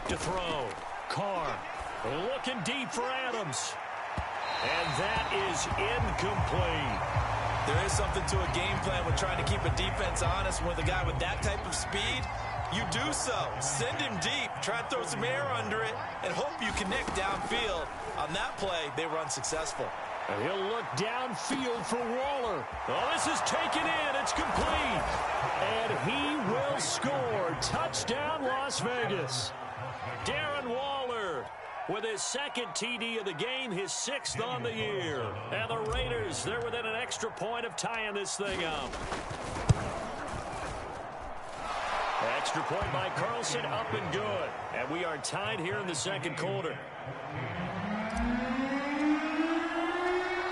to throw. Carr looking deep for Adams. And that is incomplete. There is something to a game plan with trying to keep a defense honest. With a guy with that type of speed, you do so. Send him deep, try to throw some air under it, and hope you connect downfield. On that play, they were unsuccessful. And he'll look downfield for Waller. Oh, this is taken in. It's complete. And he will score. Touchdown, Las Vegas. Darren Waller with his second TD of the game, his 6th on the year. And the Raiders, they're within an extra point of tying this thing up. Extra point by Carlson, up and good. And we are tied here in the second quarter.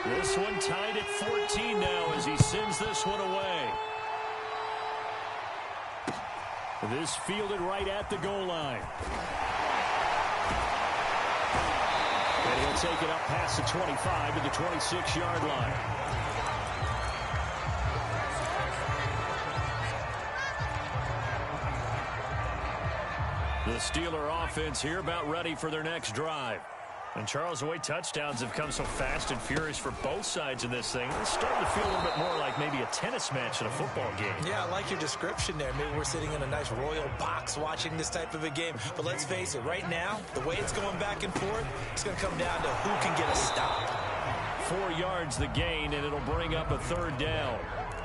This one tied at 14 now as he sends this one away. This fielded right at the goal line. And he'll take it up past the 25 to the 26-yard line. The Steeler offense here about ready for their next drive. And Charles, the way touchdowns have come so fast and furious for both sides in this thing, it's starting to feel a little bit more like maybe a tennis match in a football game. Yeah, I like your description there. Maybe we're sitting in a nice royal box watching this type of a game. But let's face it, right now, the way it's going back and forth, it's going to come down to who can get a stop. 4 yards the gain, and it'll bring up a 3rd down.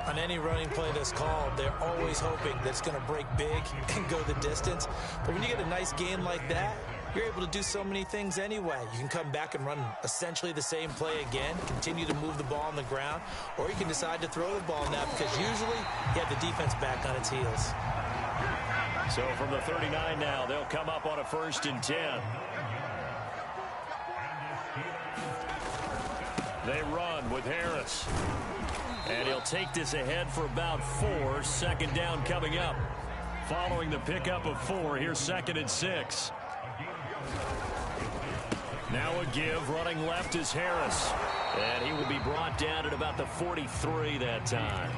On any running play that's called, they're always hoping that it's going to break big and go the distance. But when you get a nice gain like that, you're able to do so many things anyway. You can come back and run essentially the same play again, continue to move the ball on the ground, or you can decide to throw the ball now because usually you have the defense back on its heels. So from the 39 now, they'll come up on a 1st and 10. They run with Harris. And he'll take this ahead for about 4. 2nd down coming up. Following the pickup of 4, here's 2nd and 6. Now a give, running left is Harris. And he will be brought down at about the 43 that time.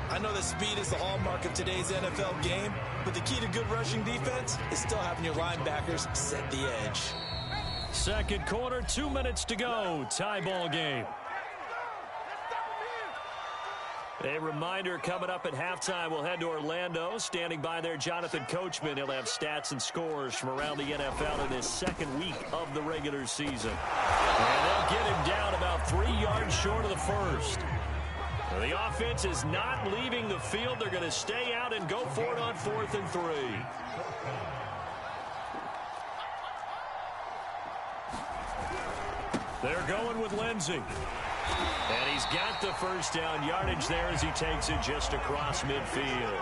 I know that speed is the hallmark of today's NFL game, but the key to good rushing defense is still having your linebackers set the edge. Second quarter, 2 minutes to go. Tie ball game. A reminder coming up at halftime, we'll head to Orlando. Standing by there, Jonathan Coachman. He'll have stats and scores from around the NFL in his 2nd week of the regular season. And they'll get him down about 3 yards short of the 1st. The offense is not leaving the field. They're going to stay out and go for it on 4th and 3. They're going with Lindsey. And he's got the 1st down yardage there as he takes it just across midfield.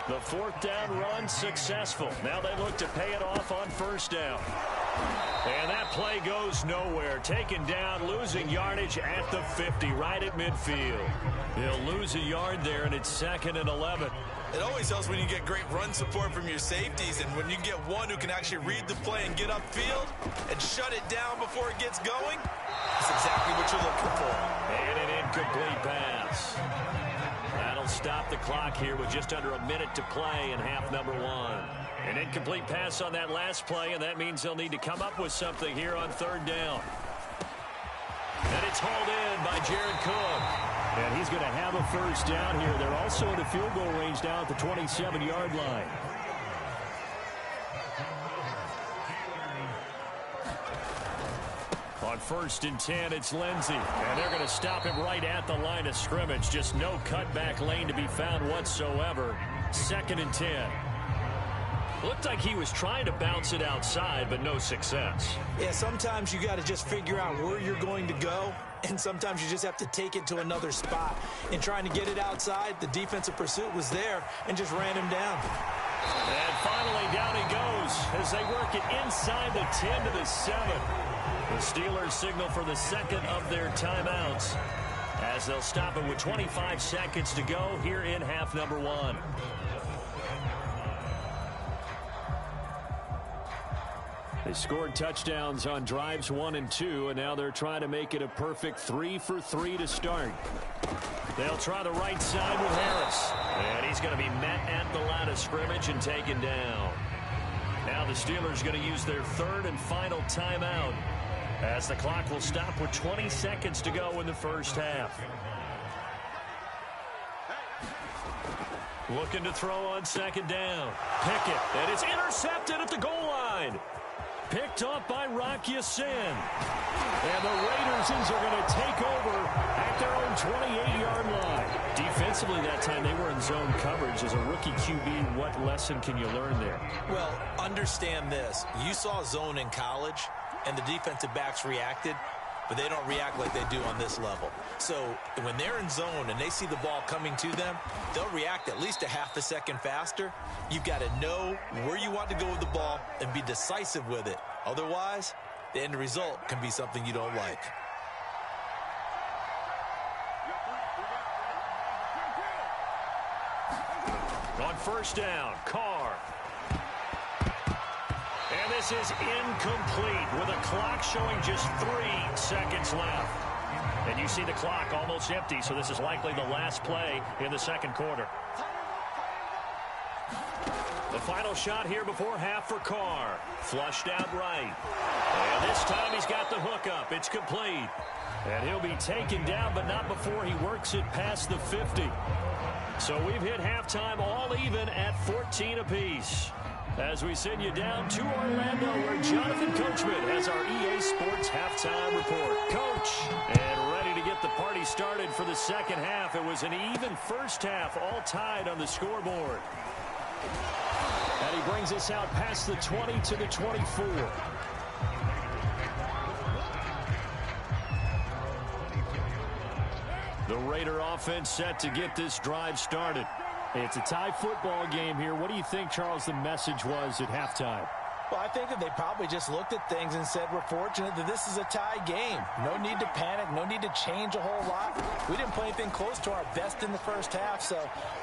The 4th down run successful. Now they look to pay it off on 1st down. And that play goes nowhere. Taken down, losing yardage at the 50, right at midfield. He'll lose a yard there, and it's 2nd and 11. It always helps when you get great run support from your safeties, and when you get one who can actually read the play and get upfield and shut it down before it gets going, that's exactly what you're looking for. And an incomplete pass. That'll stop the clock here with just under a minute to play in half number 1. An incomplete pass on that last play, and that means they'll need to come up with something here on 3rd down. And it's hauled in by Jared Cook. And he's going to have a 1st down here. They're also in the field goal range now at the 27-yard line. On 1st and 10, it's Lindsey. And they're going to stop him right at the line of scrimmage. Just no cutback lane to be found whatsoever. 2nd and 10. Looked like he was trying to bounce it outside, but no success. Yeah, sometimes you got to just figure out where you're going to go, and sometimes you just have to take it to another spot. In trying to get it outside, the defensive pursuit was there and just ran him down. And finally, down he goes as they work it inside the 10 to the 7. The Steelers signal for the 2nd of their timeouts as they'll stop it with 25 seconds to go here in half number 1. They scored touchdowns on drives 1 and 2, and now they're trying to make it a perfect 3 for 3 to start. They'll try the right side with Harris. And he's going to be met at the line of scrimmage and taken down. Now the Steelers going to use their third and final timeout as the clock will stop with 20 seconds to go in the first half. Looking to throw on second down. Pickett, and it's intercepted at the goal line. Picked off by Rock Ya-Sin. And the Raiders are going to take over at their own 28-yard line. Defensively that time, they were in zone coverage. As a rookie QB, what lesson can you learn there? Well, understand this. You saw zone in college, and the defensive backs reacted, but they don't react like they do on this level. So when they're in zone and they see the ball coming to them, they'll react at least a half a second faster. You've got to know where you want to go with the ball and be decisive with it. Otherwise, the end result can be something you don't like. On first down, Carr. And this is incomplete with a clock showing just 3 seconds left. And you see the clock almost empty, so this is likely the last play in the second quarter. The final shot here before half for Carr. Flushed out right. And this time he's got the hook up. It's complete. And he'll be taken down, but not before he works it past the 50. So we've hit halftime all even at 14 apiece. As we send you down to Orlando, where Jonathan Coachman has our EA Sports halftime report. Coach, and ready to get the party started for the second half. It was an even first half, all tied on the scoreboard. And he brings us out past the 20 to the 24. The Raider offense set to get this drive started. It's a tie football game here. What do you think, Charles, the message was at halftime? Well, I think that they probably just looked at things and said, we're fortunate that this is a tie game. No need to panic. No need to change a whole lot. We didn't play anything close to our best in the first half, so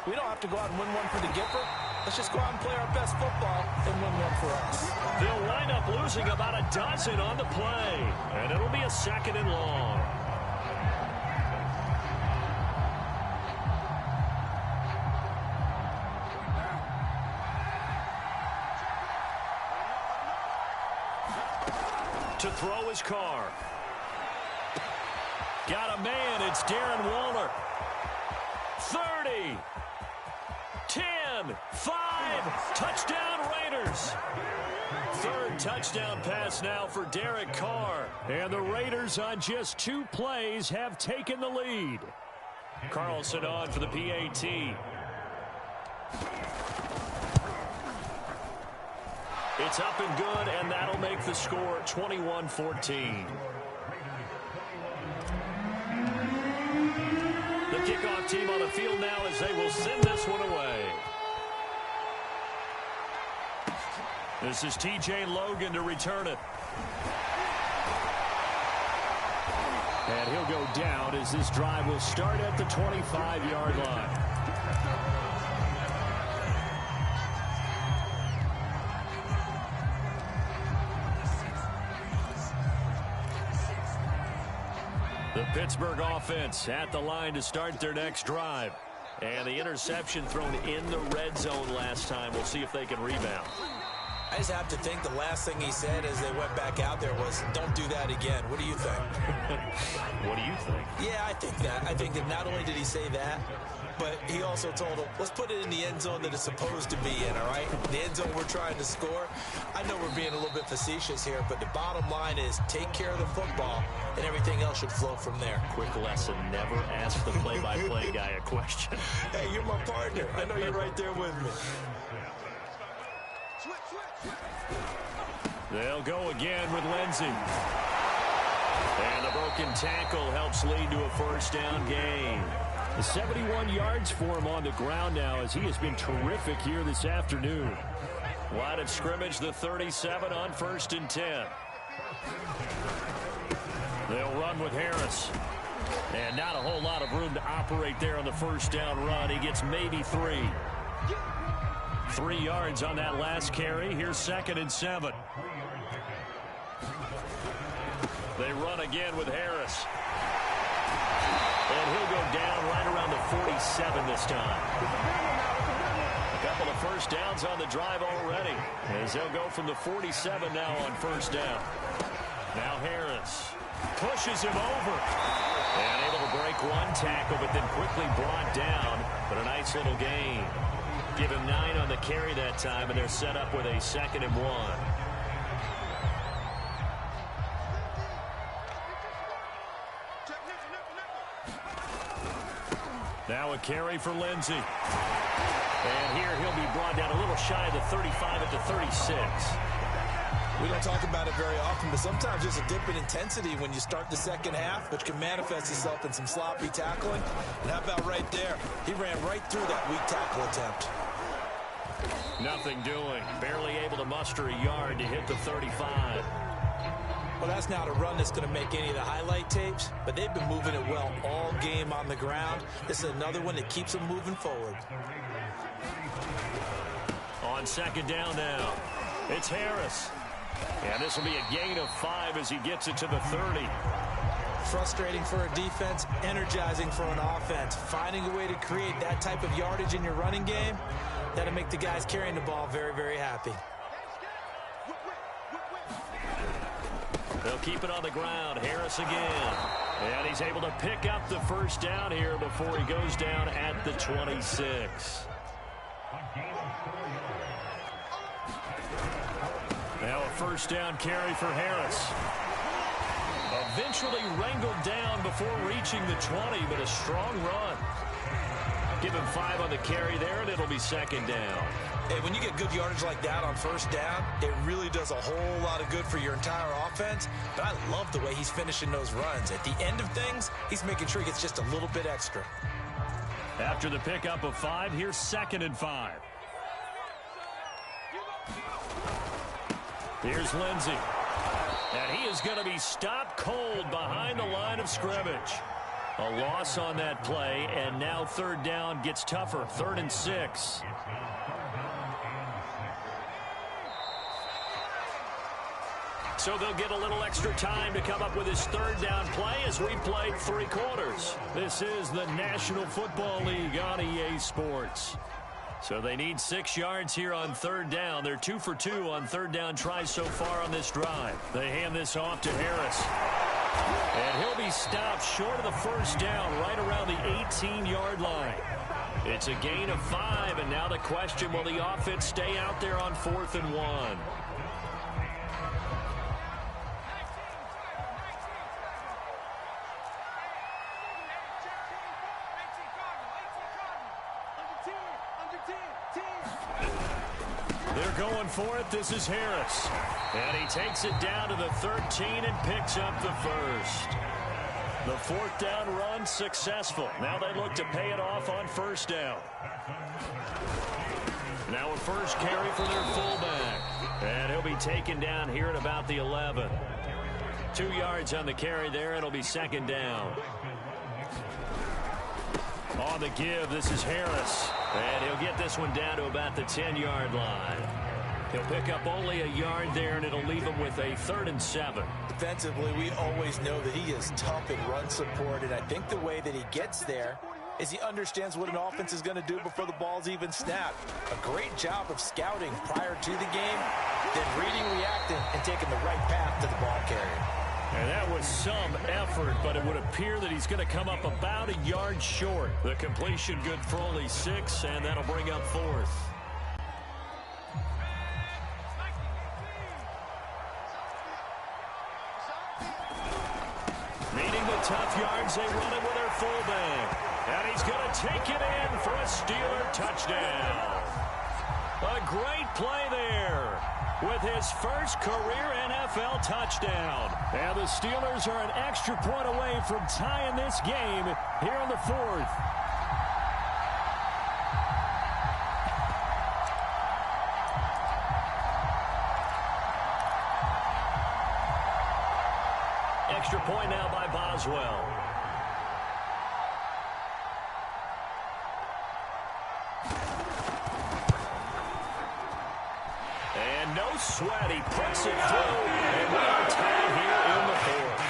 we don't have to go out and win one for the Gipper. Let's just go out and play our best football and win one for us. They'll wind up losing about a dozen on the play, and it'll be a second and long. To throw his Carr. Got a man. It's Darren Waller. 30. 10. 5. Touchdown Raiders. Third touchdown pass now for Derek Carr. And the Raiders on just 2 plays have taken the lead. Carlson on for the PAT. It's up and good, and that'll make the score 21-14. The kickoff team on the field now as they will send this one away. This is T.J. Logan to return it. And he'll go down as this drive will start at the 25-yard line. The Pittsburgh offense at the line to start their next drive. And the interception thrown in the red zone last time. We'll see if they can rebound. I just have to think the last thing he said as they went back out there was, don't do that again. What do you think? What do you think? Yeah, I think that. I think that not only did he say that, but he also told him, let's put it in the end zone that it's supposed to be in, all right? The end zone we're trying to score. I know we're being a little bit facetious here, but the bottom line is take care of the football, and everything else should flow from there. Quick lesson, never ask the play-by-play guy a question. Hey, you're my partner. I know you're right there with me. They'll go again with Lindsey. And the broken tackle helps lead to a first down gain. 71 yards for him on the ground now as he has been terrific here this afternoon. Line of scrimmage, the 37 on 1st and 10. They'll run with Harris. And not a whole lot of room to operate there on the first down run. He gets maybe 3. 3 yards on that last carry. Here's 2nd and 7. They run again with Harris. And he'll go down right around the 47 this time. couple of first downs on the drive already, as they'll go from the 47 now on first down. Now Harris pushes him over. And able to break one tackle, but then quickly brought down. But a nice little gain. Give him 9 on the carry that time, and they're set up with a 2nd and 1. Now a carry for Lindsey. And here he'll be brought down a little shy of the 35 at the 36. We don't talk about it very often, but sometimes there's a dip in intensity when you start the second half, which can manifest itself in some sloppy tackling. And how about right there? He ran right through that weak tackle attempt. Nothing doing. Barely able to muster a yard to hit the 35. Well, that's not a run that's going to make any of the highlight tapes, but they've been moving it well all game on the ground. This is another one that keeps them moving forward. On second down now, it's Harris. And this will be a gain of 5 as he gets it to the 30. Frustrating for a defense, energizing for an offense. Finding a way to create that type of yardage in your running game, that'll make the guys carrying the ball very, very happy. They'll keep it on the ground. Harris again. And he's able to pick up the first down here before he goes down at the 26. Now a first down carry for Harris. Eventually wrangled down before reaching the 20, but a strong run. Give him 5 on the carry there, and it'll be second down. Hey, when you get good yardage like that on first down, it really does a whole lot of good for your entire offense. But I love the way he's finishing those runs. At the end of things, he's making sure he gets just a little bit extra. After the pickup of 5, here's 2nd and 5. Here's Lindsey. And he is going to be stopped cold behind the line of scrimmage. A loss on that play, and now third down gets tougher. 3rd and 6. So they'll get a little extra time to come up with his third down play as we played 3 quarters. This is the National Football League on EA Sports. So they need 6 yards here on third down. They're 2 for 2 on third down tries so far on this drive. They hand this off to Harris. And he'll be stopped short of the first down right around the 18-yard line. It's a gain of 5, and now the question, will the offense stay out there on 4th and 1? They're going for it. This is Harris. And he takes it down to the 13 and picks up the first. The 4th down run successful. Now they look to pay it off on first down. Now a first carry for their fullback. And he'll be taken down here at about the 11. 2 yards on the carry there. It'll be second down. On the give, this is Harris. And he'll get this one down to about the 10-yard line. He'll pick up only a yard there, and it'll leave him with a 3rd and 7. Defensively, we always know that he is tough in run support, and I think the way that he gets there is he understands what an offense is going to do before the ball's even snapped. A great job of scouting prior to the game, then reading, reacting, and taking the right path to the ball carrier. And that was some effort, but it would appear that he's going to come up about a yard short. The completion good for only 6, and that'll bring up 4th. Needing the tough yards, they run it with their fullback. And he's going to take it in for a Steeler touchdown. A great play there with his first career NFL touchdown. And the Steelers are an extra point away from tying this game here in the 4th. Extra point now by Boswell. And no sweat, he puts it through, and we are tied here in the 4th.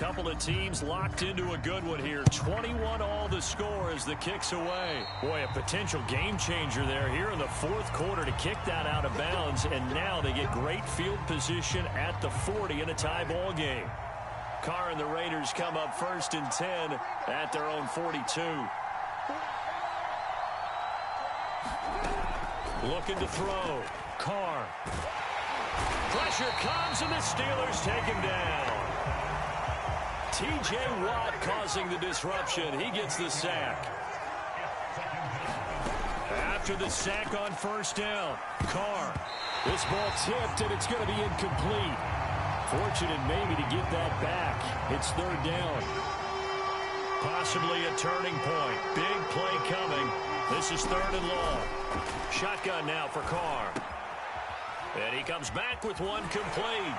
couple of teams locked into a good one here. 21-all the score as the kick's away. Boy, a potential game changer there here in the fourth quarter to kick that out of bounds, and now they get great field position at the 40 in a tie ball game. Carr and the Raiders come up 1st and 10 at their own 42. Looking to throw. Carr. Pressure comes, and the Steelers take him down. T.J. Watt causing the disruption. He gets the sack. After the sack on 1st down, Carr. This ball tipped, and it's going to be incomplete. Fortunate maybe to get that back. It's 3rd down. Possibly a turning point. Big play coming. This is 3rd and long. Shotgun now for Carr. And he comes back with one complete.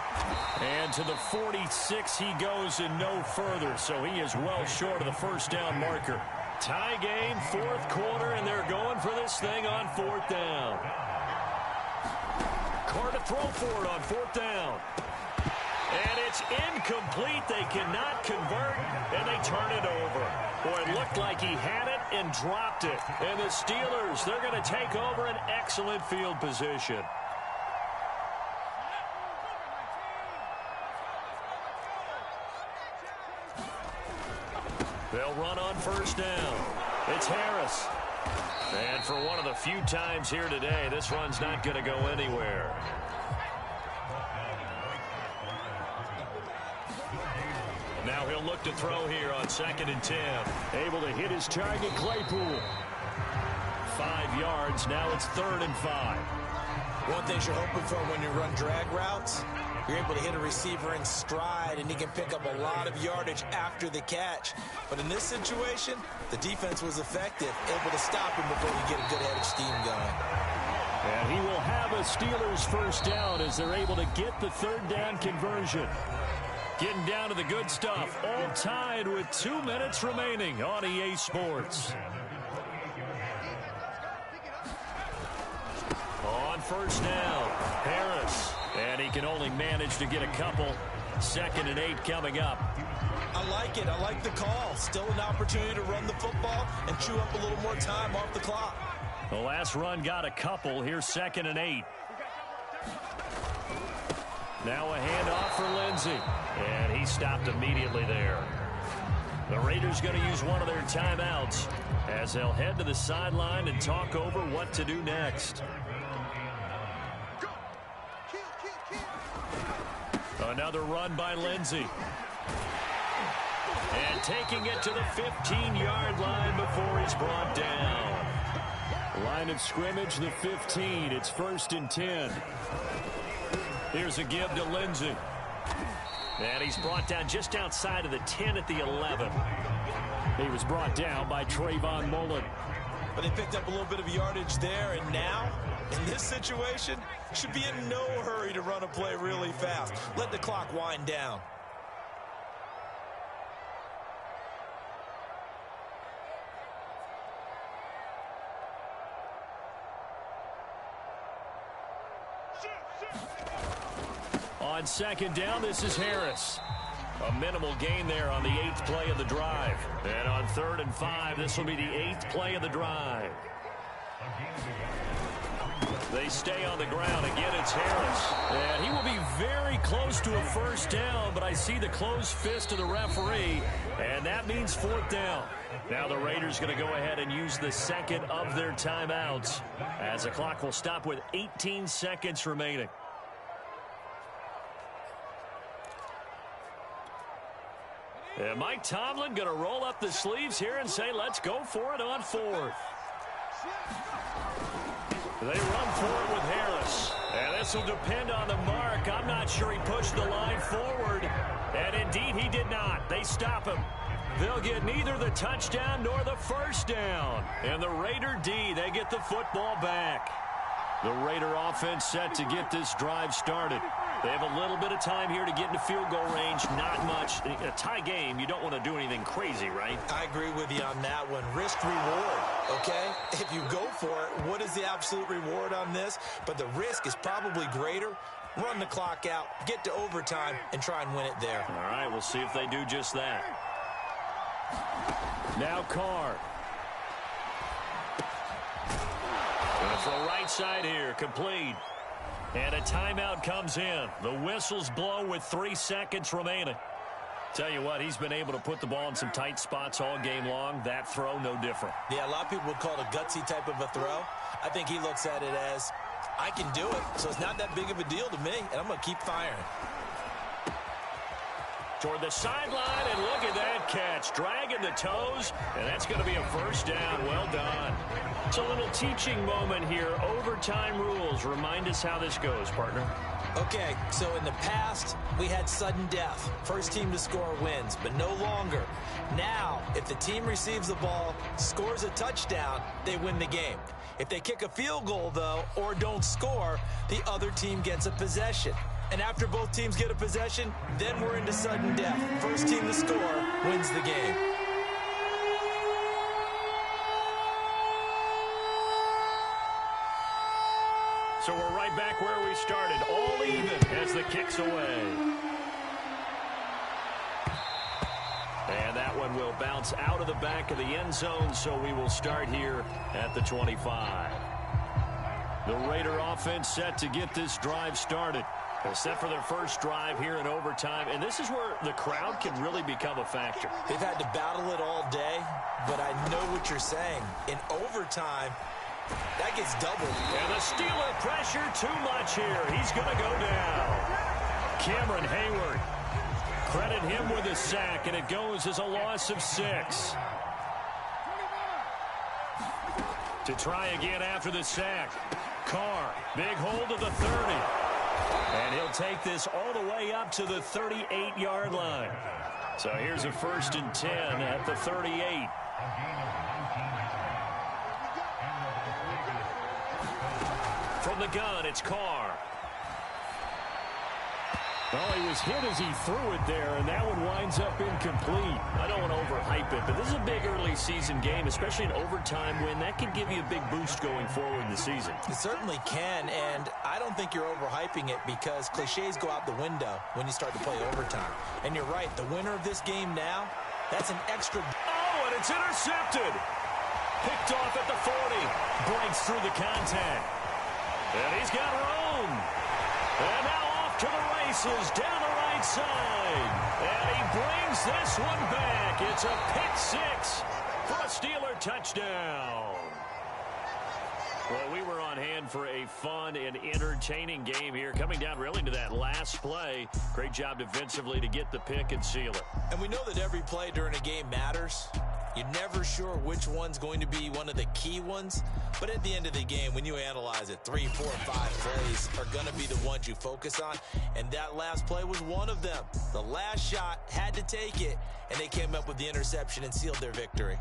And to the 46 he goes and no further. So he is well short of the 1st down marker. Tie game, 4th quarter, and they're going for this thing on 4th down. Carr to throw for it on 4th down. And it's incomplete. They cannot convert, and they turn it over. Boy, it looked like he had it and dropped it. And the Steelers, they're going to take over an excellent field position. They'll run on 1st down. It's Harris. And for one of the few times here today, this run's not going to go anywhere. Now he'll look to throw here on 2nd and 10. Able to hit his target, Claypool. 5 yards. Now it's 3rd and 5. One thing you're hoping for when you run drag routes, you're able to hit a receiver in stride, and he can pick up a lot of yardage after the catch. But in this situation, the defense was effective, able to stop him before he get a good head of steam going. And he will have a Steelers 1st down as they're able to get the 3rd down conversion. Getting down to the good stuff, all tied with 2 minutes remaining on EA Sports. On 1st down, Harris. And he can only manage to get a couple. 2nd and 8 coming up. I like it. I like the call. Still an opportunity to run the football and chew up a little more time off the clock. The last run got a couple. Here's 2nd and 8. Now a handoff for Lindsey. And he stopped immediately there. The Raiders going to use one of their timeouts as they'll head to the sideline and talk over what to do next. Another run by Lindsey. And taking it to the 15-yard line before he's brought down. Line of scrimmage, the 15. It's 1st and 10. Here's a give to Lindsey. And he's brought down just outside of the 10 at the 11. He was brought down by Trayvon Mullen. But he picked up a little bit of yardage there, and now, in this situation, should be in no hurry to run a play really fast. Let the clock wind down. On 2nd down, this is Harris. A minimal gain there on the 8th play of the drive. And on 3rd and 5, this will be the 8th play of the drive. They stay on the ground. Again, it's Harris. And he will be very close to a 1st down, but I see the closed fist of the referee, and that means 4th down. Now the Raiders going to go ahead and use the 2nd of their timeouts as the clock will stop with 18 seconds remaining. And Mike Tomlin going to roll up the sleeves here and say, let's go for it on 4th. They run for it with Harris. And this will depend on the mark. I'm not sure he pushed the line forward. And indeed, he did not. They stop him. They'll get neither the touchdown nor the 1st down. And the Raider D, they get the football back. The Raider offense set to get this drive started. They have a little bit of time here to get into field goal range. Not much. In a tie game, you don't want to do anything crazy, right? I agree with you on that one. Risk-reward, okay? If you go for it, what is the absolute reward on this? But the risk is probably greater run the clock out, get to overtime, and try and win it there. All right, we'll see if they do just that. Now Carr. Going for right side here, complete. And a timeout comes in. The whistles blow with 3 seconds remaining. Tell you what, he's been able to put the ball in some tight spots all game long. That throw, no different. Yeah, a lot of people would call it a gutsy type of a throw. I think he looks at it as, I can do it, so it's not that big of a deal to me, and I'm going to keep firing. Toward the sideline, and look at that catch. Dragging the toes, and that's going to be a first down. Well done. It's a little teaching moment here. Overtime rules. Remind us how this goes, partner. Okay, so in the past, we had sudden death. First team to score wins, but no longer. Now, if the team receives the ball, scores a touchdown, they win the game. If they kick a field goal, though, or don't score, the other team gets a possession. And after both teams get a possession, then we're into sudden death. First team to score wins the game. So we're right back where we started, all even as the kick's away. And that one will bounce out of the back of the end zone, so we will start here at the 25. The Raider offense set to get this drive started. They're set for their first drive here in overtime, and this is where the crowd can really become a factor. They've had to battle it all day, but I know what you're saying. In overtime, that gets doubled. And the Steeler pressure too much here. He's going to go down. Cameron Hayward. Credit him with a sack, and it goes as a loss of 6. To try again after the sack. Carr, big hold of the 30. And he'll take this all the way up to the 38-yard line. So here's a 1st and 10 at the 38. From the gun, it's Carr. Well, he was hit as he threw it there, and that one winds up incomplete. I don't want to overhype it, but this is a big early season game, especially in overtime win. That can give you a big boost going forward in the season. It certainly can, and I don't think you're overhyping it because cliches go out the window when you start to play overtime. And you're right, the winner of this game now, that's an extra. Oh, and it's intercepted. Picked off at the 40. Breaks through the contact. And he's got room. And now off to the races down the right side. And he brings this one back. It's a pick 6 for a Steeler touchdown. Well, we were on hand for a fun and entertaining game here. Coming down really to that last play. Great job defensively to get the pick and seal it. And we know that every play during a game matters. You're never sure which one's going to be one of the key ones. But at the end of the game, when you analyze it, 3, 4, 5 plays are going to be the ones you focus on. And that last play was one of them. The last shot had to take it, and they came up with the interception and sealed their victory.